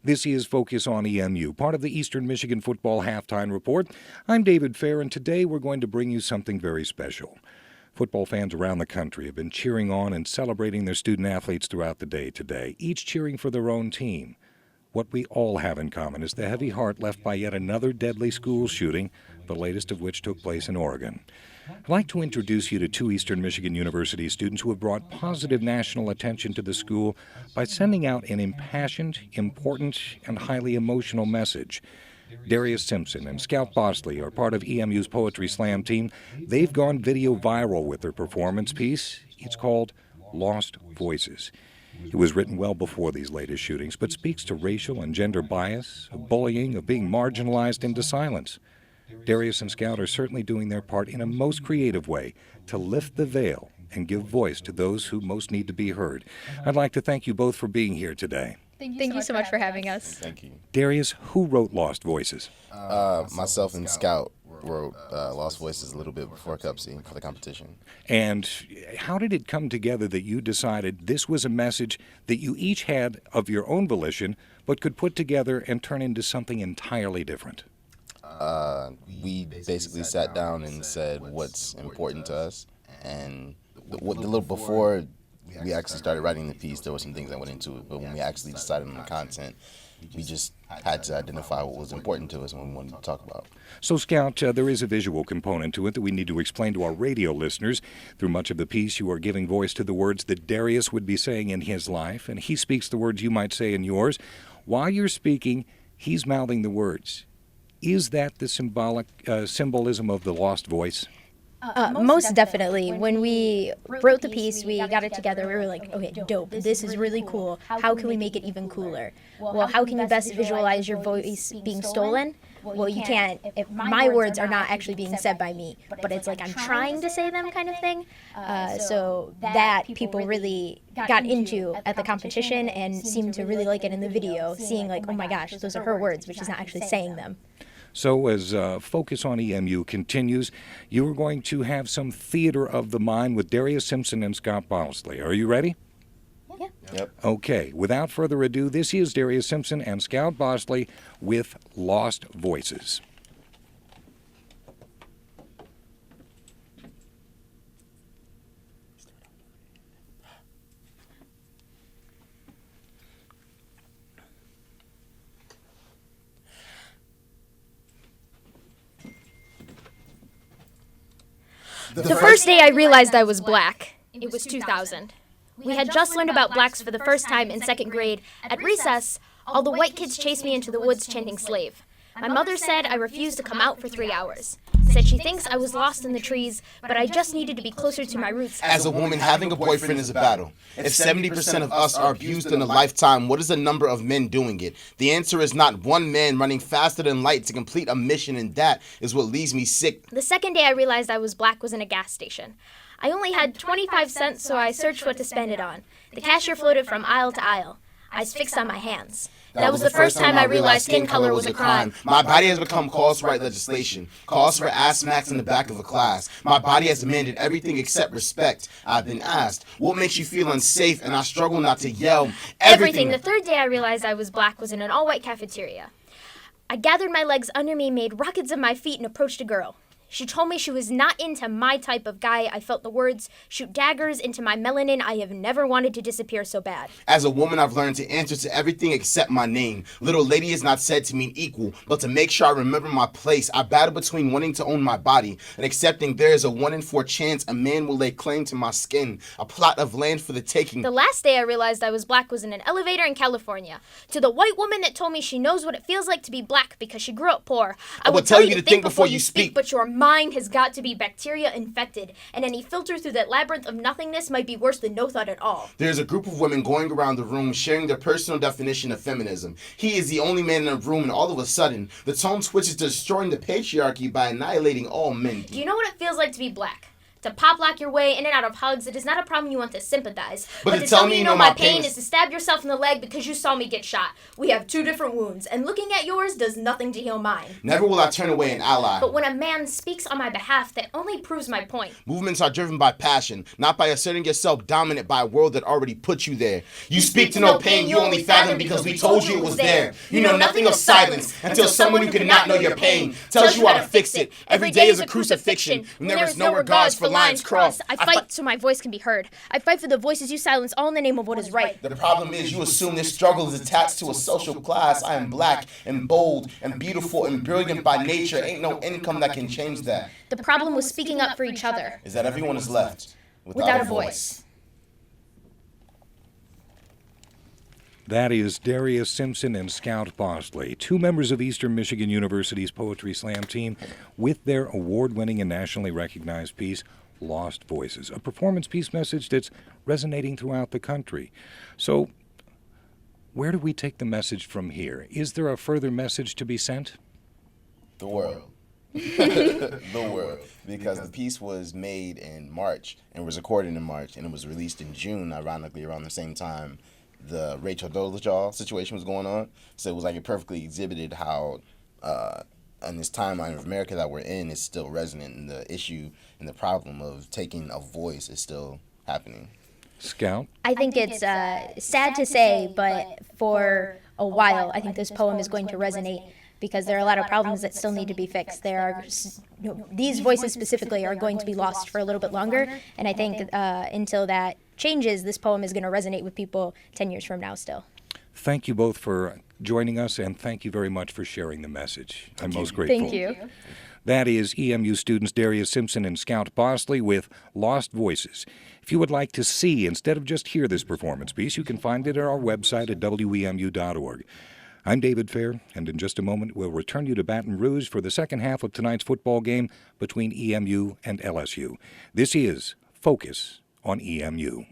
This is Focus on EMU, part of the Eastern Michigan Football Halftime Report. I'm David Fair, and today we're going to bring you something very special. Football fans around the country have been cheering on and celebrating their student-athletes throughout the day today, each cheering for their own team. What we all have in common is the heavy heart left by yet another deadly school shooting, the latest of which took place in Oregon. I'd like to introduce you to two Eastern Michigan University students who have brought positive national attention to the school by sending out an impassioned, important, and highly emotional message. Darius Simpson and Scout Bostley are part of EMU's Poetry Slam team. They've gone video viral with their performance piece. It's called Lost Voices. It was written well before these latest shootings, but speaks to racial and gender bias, of bullying, of being marginalized into silence. Darius and Scout are certainly doing their part in a most creative way to lift the veil and give voice to those who most need to be heard. I'd like to thank you both for being here today. Thank you so much for having us. Thank you. Darius, who wrote Lost Voices? Myself and Scout wrote Lost Voices a little bit before Cup C for the competition. And how did it come together that you decided this was a message that you each had of your own volition, but could put together and turn into something entirely different? We basically sat down and said what's important to us, and the little before we actually started writing the piece, there were some things that went into it, but when we actually decided on the content, we just had to identify what was important to us and what we wanted to talk about. So, Scout, there is a visual component to it that we need to explain to our radio listeners. Through much of the piece, you are giving voice to the words that Darius would be saying in his life, and he speaks the words you might say in yours. While you're speaking, he's mouthing the words. Is that the symbolic symbolism of the lost voice? Most definitely. When we wrote the piece, we got it together. We were like, okay, dope. This is really cool. How can we make it even cooler? Well, how can you best visualize your voice being stolen? Well, you can't. If my words are not actually being said by me, but it's like I'm trying to say them kind of thing. So that people really got into at the competition and seemed to really like it in the video, seeing like, oh my gosh, those are her words, but she's not actually saying them. So as Focus on EMU continues, you are going to have some theater of the mind with Darius Simpson and Scout Bostley. Are you ready? Yeah. Yep. Okay, without further ado, this is Darius Simpson and Scout Bostley with Lost Voices. The first day I realized I was black, it was 2000. We had just learned about blacks for the first time in second grade. At recess, all the white kids chased me into the woods chanting slave. My mother said I refused to come out for 3 hours. Said she thinks I was lost in the trees, but I just needed to be closer to my roots. As a woman, having a boyfriend is a battle. If 70% of us are abused in a lifetime, what is the number of men doing it? The answer is not one man running faster than light to complete a mission, and that is what leaves me sick. The second day I realized I was black was in a gas station. I only had 25 cents, so I searched what to spend it on. The cashier floated from aisle to aisle. Eyes fixed on my hands. That was the first time I realized skin color was a crime. My body has become cause to write legislation, cause for ass smacks in the back of a class. My body has demanded everything except respect. I've been asked, what makes you feel unsafe? And I struggle not to yell. Everything. The third day I realized I was black was in an all-white cafeteria. I gathered my legs under me, made rockets of my feet, and approached a girl. She told me she was not into my type of guy. I felt the words shoot daggers into my melanin. I have never wanted to disappear so bad. As a woman, I've learned to answer to everything except my name. Little lady is not said to mean equal, but to make sure I remember my place. I battle between wanting to own my body and accepting there is a 1 in 4 chance a man will lay claim to my skin. A plot of land for the taking. The last day I realized I was black was in an elevator in California. To the white woman that told me she knows what it feels like to be black because she grew up poor. I will tell you to think before you speak. But your mind has got to be bacteria infected, and any filter through that labyrinth of nothingness might be worse than no thought at all. There's a group of women going around the room sharing their personal definition of feminism. He is the only man in the room, and all of a sudden, the tone switches to destroying the patriarchy by annihilating all men. Do you know what it feels like to be black? To pop lock your way in and out of hugs, it is not a problem you want to sympathize. But to tell me you know my pain is to stab yourself in the leg because you saw me get shot. We have two different wounds, and looking at yours does nothing to heal mine. Never will I turn away an ally. But when a man speaks on my behalf, that only proves my point. Movements are driven by passion, not by asserting yourself dominant by a world that already put you there. You speak to no pain you only fathom because we told you it was there. You know nothing of silence until someone who cannot know your pain tells you how to fix it. Every day is a crucifixion when there is no regards for lines crossed. I fight so my voice can be heard. I fight for the voices you silence, all in the name of what is right. The problem is you assume this struggle is attached to a social class. I am black and bold and beautiful and brilliant by nature. Ain't no income that can change that. The problem was speaking up for each other. Is that everyone is left Without a voice. That is Darius Simpson and Scout Bostley, two members of Eastern Michigan University's Poetry Slam team, with their award-winning and nationally recognized piece, Lost Voices, a performance piece message that's resonating throughout the country. So, where do we take the message from here? Is there a further message to be sent? The world. The world. Because the piece was made in March and was recorded in March and it was released in June, ironically, around the same time the Rachel Dolezal situation was going on. So it was like it perfectly exhibited how in this timeline of America that we're in is still resonant, and the issue and the problem of taking a voice is still happening. Scout? I think it's sad to say, but for a while, I think this poem is going to resonate because there are a lot of problems that still need to be fixed. There are, these voices specifically are going to be lost for a little bit longer, and I think until that changes, this poem is going to resonate with people 10 years from now still. Thank you both for joining us, and thank you very much for sharing the message. I'm most grateful. Thank you. That is EMU students Darius Simpson and Scout Bostley with Lost Voices. If you would like to see instead of just hear this performance piece, you can find it at our website at WEMU.org. I'm David Fair, and in just a moment we'll return you to Baton Rouge for the second half of tonight's football game between EMU and LSU. This is Focus on EMU.